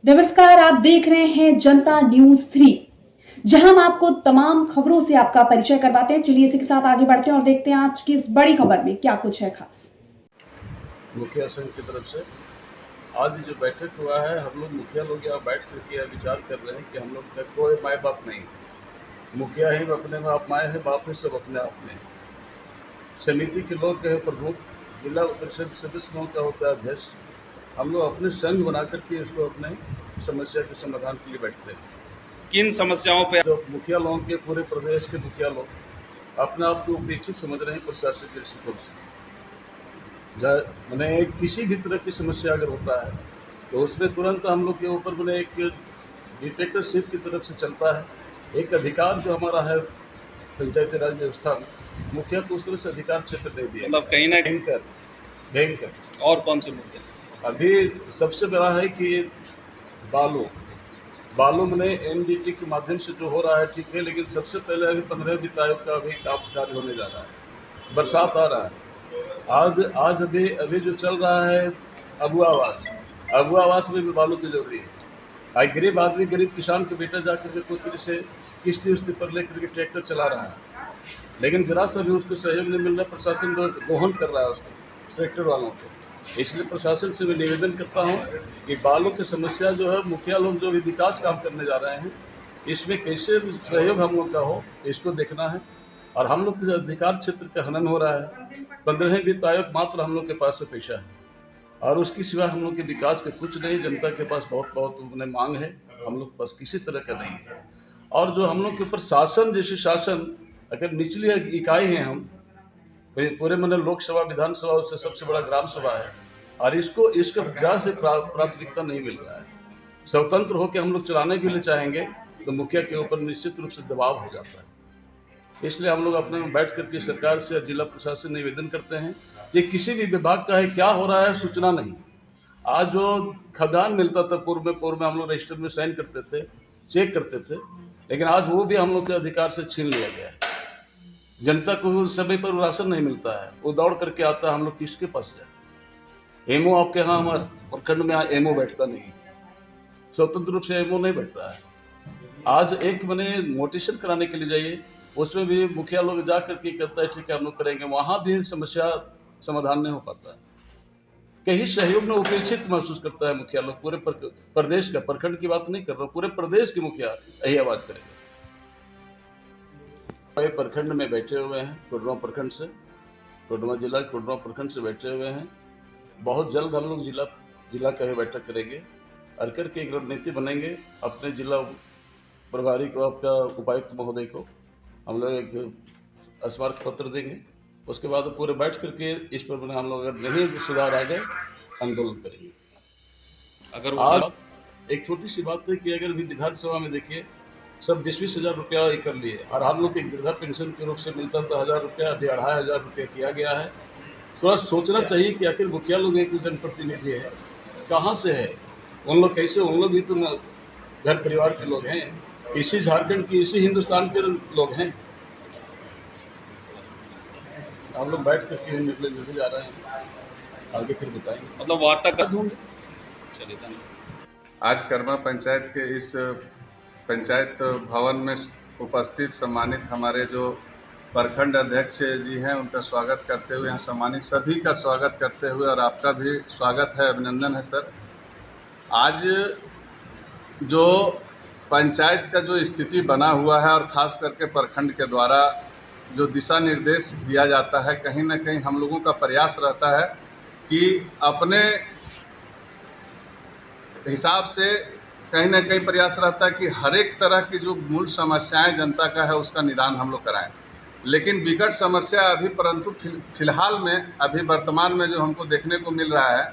नमस्कार, आप देख रहे हैं जनता न्यूज 3, जहां हम आपको तमाम खबरों से आपका परिचय करवाते हैं। चलिए इसी के साथ आगे बढ़ते हैं और देखते हैं आज की इस बड़ी खबर में क्या कुछ है खास। मुखिया संघ की तरफ से आज जो बैठक हुआ है, हम लोग मुखिया लोग यहाँ बैठ करके यह विचार कर रहे हैं कि हम लोग का कोई माए बाप नहीं, मुखिया ही अपने में आप माए हैं, बाप है सब अपने आप में। समिति के लोग कहे प्रमुख, जिला परिषद सदस्य लोगों का होता है अध्यक्ष। हम लोग अपने संघ बना करके इसको अपने समस्या के समाधान के लिए बैठते हैं। किन समस्याओं पे जो मुखिया लोगों के पूरे प्रदेश के मुखिया लोग अपने आप को उपेक्षित समझ रहे हैं प्रशासन के दृष्टिकोण से। मैंने किसी भी तरह की समस्या अगर होता है तो उसमें तुरंत हम लोग के ऊपर मैंने एक डिक्टेटरशिप की तरफ से चलता है। एक अधिकार जो हमारा है पंचायती राज व्यवस्था में, मुखिया को उस तरह से अधिकार क्षेत्र नहीं दिया। मतलब कहीं ना भयंकर और कौन से मुद्दे? अभी सबसे बड़ा है कि बालू मैंने एनजीटी के माध्यम से जो हो रहा है ठीक है, लेकिन सबसे पहले अभी 15 वित्त आयोग का अभी काम कार्य होने जा रहा है। बरसात आ रहा है, आज अभी जो चल रहा है अबू आवास में भी बालू की जरूरी है। आज गरीब आदमी, गरीब किसान के बेटा जाकर के कोई तरह से किस्ती उस्ती पर लेकर के ट्रैक्टर चला रहा है, लेकिन जरा सा भी उसको सहयोग नहीं मिल रहा। प्रशासन दोहन कर रहा है उसको, ट्रैक्टर वालों को। इसलिए प्रशासन से मैं निवेदन करता हूं कि बालू की समस्या जो है, मुखिया लोग जो भी विकास काम करने जा रहे हैं, इसमें कैसे सहयोग हम लोग का हो, इसको देखना है। और हम लोग के अधिकार क्षेत्र का हनन हो रहा है। 15वें वित्त आयोग मात्र हम लोग के पास से पैसा है और उसकी सिवा हम लोग के विकास के कुछ नहीं। जनता के पास बहुत उन्हें मांग है, हम लोग के पास किसी तरह का नहीं है। और जो हम लोग के ऊपर शासन, जैसे शासन अगर निचली इकाई हैं हम, पूरे मैंने लोकसभा विधानसभा उससे सबसे बड़ा ग्राम सभा है, और इसको जरा से प्राथमिकता नहीं मिल रहा है। स्वतंत्र होकर हम लोग चलाने के लिए चाहेंगे तो मुखिया के ऊपर निश्चित रूप से दबाव हो जाता है। इसलिए हम लोग अपने में बैठ करके सरकार से और जिला प्रशासन निवेदन करते हैं कि किसी भी विभाग का है क्या हो रहा है सूचना नहीं। आज जो खदान मिलता था पूर्व में हम लोग रजिस्टर में साइन करते थे, चेक करते थे, लेकिन आज वो भी हम लोग के अधिकार से छीन लिया गया है। जनता को समय पर राशन नहीं मिलता है, वो दौड़ करके आता है, हम लोग किसके पास जाए। एमओ आपके यहाँ हमारे प्रखंड में एमओ बैठता नहीं, स्वतंत्र रूप से एमओ नहीं बैठ रहा है। आज एक मैंने नोटिशन कराने के लिए जाइए, उसमें भी मुखिया लोग जा करके कहता है ठीक है हम लोग करेंगे, वहां भी समस्या समाधान नहीं हो पाता है। कहीं सहयोग में उपेक्षित महसूस करता है मुखिया लोग। पूरे प्रदेश का, प्रखंड की बात नहीं कर रहा हूँ, पूरे प्रदेश के मुखिया यही आवाज करेंगे। प्रखंड में बैठे हुए हैं, कोडरमा प्रखंड से, कोडरमा जिला कोडरमा प्रखंड से बैठे हुए हैं। बहुत जल्द हम लोग जिला का ही बैठक करेंगे और करके एक रणनीति बनेंगे। अपने जिला प्रभारी को, आपका उपायुक्त महोदय को हम लोग एक स्मारक पत्र देंगे। उसके बाद पूरे बैठ करके इस पर हम लोग अगर नहीं सुधार आ जाए आंदोलन करेंगे। अगर आज एक छोटी सी बात है कि अगर भी विधानसभा में देखिए सब 20-20 हज़ार रुपया कर लिए, और हम लोग के वृद्धा पेंशन के रूप से मिलता था 1000 रुपया, अभी 2500 रुपया किया गया है। थोड़ा सोचना चाहिए कि आखिर मुखिया लोग एक जनप्रतिनिधि है, कहाँ से है, उन लोग कैसे, उन लोग भी तो घर परिवार के लोग हैं, इसी झारखंड की, इसी हिंदुस्तान के लोग हैं। हम लोग बैठ करके निर्णय लेने जा रहे हैं, आगे फिर बताएंगे, मतलब वार्ता कर दूंगे। चलिए। आज कर्मा पंचायत के इस पंचायत भवन में उपस्थित सम्मानित हमारे जो प्रखंड अध्यक्ष जी हैं, उनका स्वागत करते हुए, यहाँ सम्मानित सभी का स्वागत करते हुए, और आपका भी स्वागत है, अभिनंदन है सर। आज जो पंचायत का जो स्थिति बना हुआ है और ख़ास करके प्रखंड के द्वारा जो दिशा निर्देश दिया जाता है, कहीं ना कहीं हम लोगों का प्रयास रहता है कि अपने हिसाब से कहीं ना कहीं प्रयास रहता है कि हर एक तरह की जो मूल समस्याएं जनता का है उसका निदान हम लोग कराएं। लेकिन विकट समस्या अभी, परंतु फिलहाल में अभी वर्तमान में जो हमको देखने को मिल रहा है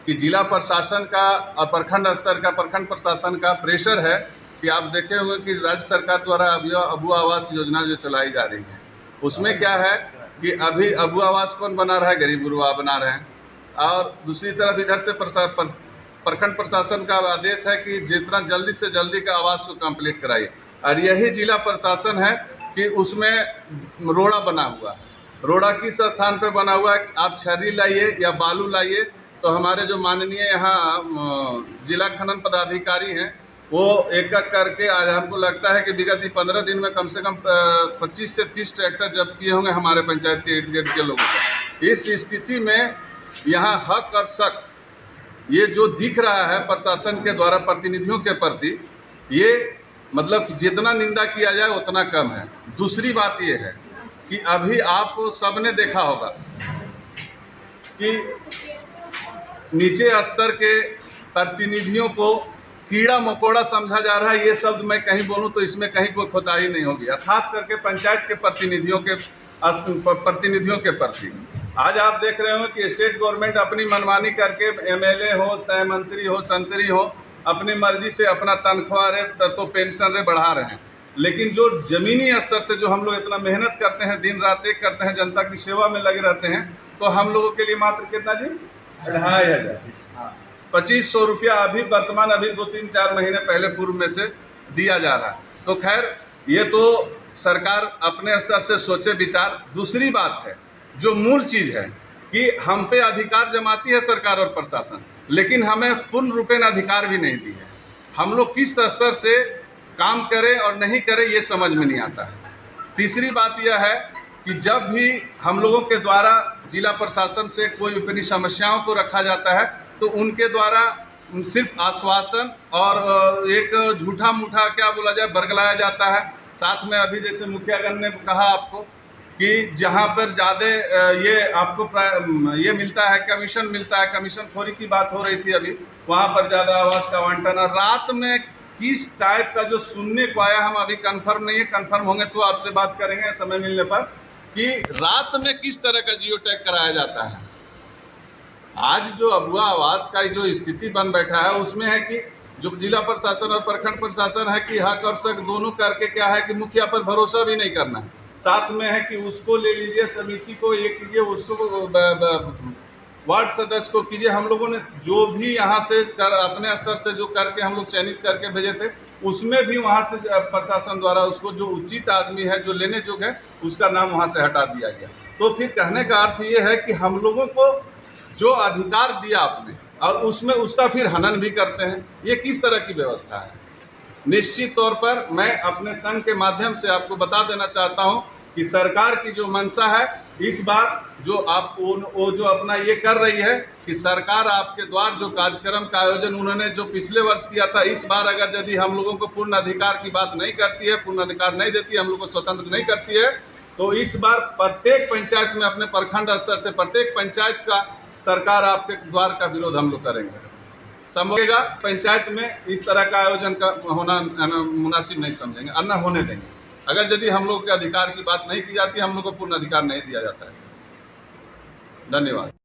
कि जिला प्रशासन का और प्रखंड स्तर का, प्रखंड प्रशासन का प्रेशर है कि आप देखे होंगे कि राज्य सरकार द्वारा अबू आवास योजना जो चलाई जा रही है, उसमें क्या है कि अभी अबू आवास कौन बना रहा है, गरीब गुरुआ बना रहे हैं। और दूसरी तरफ इधर से प्रखंड प्रशासन का आदेश है कि जितना जल्दी से जल्दी का आवास को कंप्लीट कराइए, और यही जिला प्रशासन है कि उसमें रोड़ा बना हुआ है। रोड़ा किस स्थान पे बना हुआ है, आप छर्री लाइए या बालू लाइए तो हमारे जो माननीय यहाँ जिला खनन पदाधिकारी हैं वो एक एक करके आज हमको लगता है कि विगत 15 दिन में कम से कम 25 से 30 ट्रैक्टर जब्त किए होंगे हमारे पंचायत के इर्द गिर्द के लोगों को। इस स्थिति में यहाँ हक और शक ये जो दिख रहा है प्रशासन के द्वारा प्रतिनिधियों के प्रति, ये मतलब जितना निंदा किया जाए उतना कम है। दूसरी बात ये है कि अभी आप सबने देखा होगा कि नीचे स्तर के प्रतिनिधियों को कीड़ा मकोड़ा समझा जा रहा है। ये शब्द मैं कहीं बोलूं तो इसमें कहीं कोई खोताही नहीं होगी, खास करके पंचायत के प्रतिनिधियों के प्रति। आज आप देख रहे हो कि स्टेट गवर्नमेंट अपनी मनमानी करके एमएलए हो, सह मंत्री हो, संतरी हो, अपनी मर्जी से अपना तनख्वाह रे तो पेंशन रे बढ़ा रहे हैं, लेकिन जो ज़मीनी स्तर से जो हम लोग इतना मेहनत करते हैं, दिन रात एक करते हैं, जनता की सेवा में लगे रहते हैं, तो हम लोगों के लिए मात्र कितना जी 2500 2500 रुपया अभी वर्तमान अभी 2-3-4 महीने पहले पूर्व में से दिया जा रहा है। तो खैर ये तो सरकार अपने स्तर से सोचे विचार। दूसरी बात है जो मूल चीज़ है कि हम पे अधिकार जमाती है सरकार और प्रशासन, लेकिन हमें पूर्ण रूपेण अधिकार भी नहीं दी है। हम लोग किस स्तर से काम करें और नहीं करें ये समझ में नहीं आता है। तीसरी बात यह है कि जब भी हम लोगों के द्वारा जिला प्रशासन से कोई अपनी समस्याओं को रखा जाता है तो उनके द्वारा सिर्फ आश्वासन और एक झूठा मूठा क्या बोला जाए बरगलाया जाता है। साथ में अभी जैसे मुखियागण ने कहा आपको कि जहाँ पर ज़्यादा ये आपको ये मिलता है, कमीशन मिलता है, कमीशन खोरी की बात हो रही थी अभी, वहाँ पर ज़्यादा आवास का आवंटन। और रात में किस टाइप का जो सुनने को आया, हम अभी कंफर्म नहीं है, कंफर्म होंगे तो आपसे बात करेंगे समय मिलने पर, कि रात में किस तरह का जियो टैग कराया जाता है। आज जो अगुआ आवास का जो स्थिति बन बैठा है उसमें है कि जो जिला प्रशासन और प्रखंड प्रशासन है कि हक और शक दोनों करके क्या है कि मुखिया पर भरोसा भी नहीं करना है। साथ में है कि उसको ले लीजिए, समिति को ये कीजिए, उसको वार्ड सदस्य को कीजिए। हम लोगों ने जो भी यहाँ से अपने स्तर से जो करके हम लोग चयनित करके भेजे थे, उसमें भी वहाँ से प्रशासन द्वारा उसको जो उचित आदमी है, जो लेने जोग है, उसका नाम वहाँ से हटा दिया गया। तो फिर कहने का अर्थ ये है कि हम लोगों को जो अधिकार दिया आपने और उसमें उसका फिर हनन भी करते हैं, ये किस तरह की व्यवस्था है। निश्चित तौर पर मैं अपने संघ के माध्यम से आपको बता देना चाहता हूं कि सरकार की जो मंशा है इस बार जो आप वो जो अपना ये कर रही है कि सरकार आपके द्वार जो कार्यक्रम का आयोजन उन्होंने जो पिछले वर्ष किया था, इस बार अगर यदि हम लोगों को पूर्ण अधिकार की बात नहीं करती है, पूर्ण अधिकार नहीं देती है, हम लोग को स्वतंत्र नहीं करती है, तो इस बार प्रत्येक पंचायत में अपने प्रखंड स्तर से प्रत्येक पंचायत का सरकार आपके द्वार का विरोध हम लोग करेंगे। संभवेगा पंचायत में इस तरह का आयोजन का होना मुनासिब नहीं समझेंगे और न होने देंगे। अगर यदि हम लोग के अधिकार की बात नहीं की जाती, हम लोग को पूर्ण अधिकार नहीं दिया जाता है। धन्यवाद।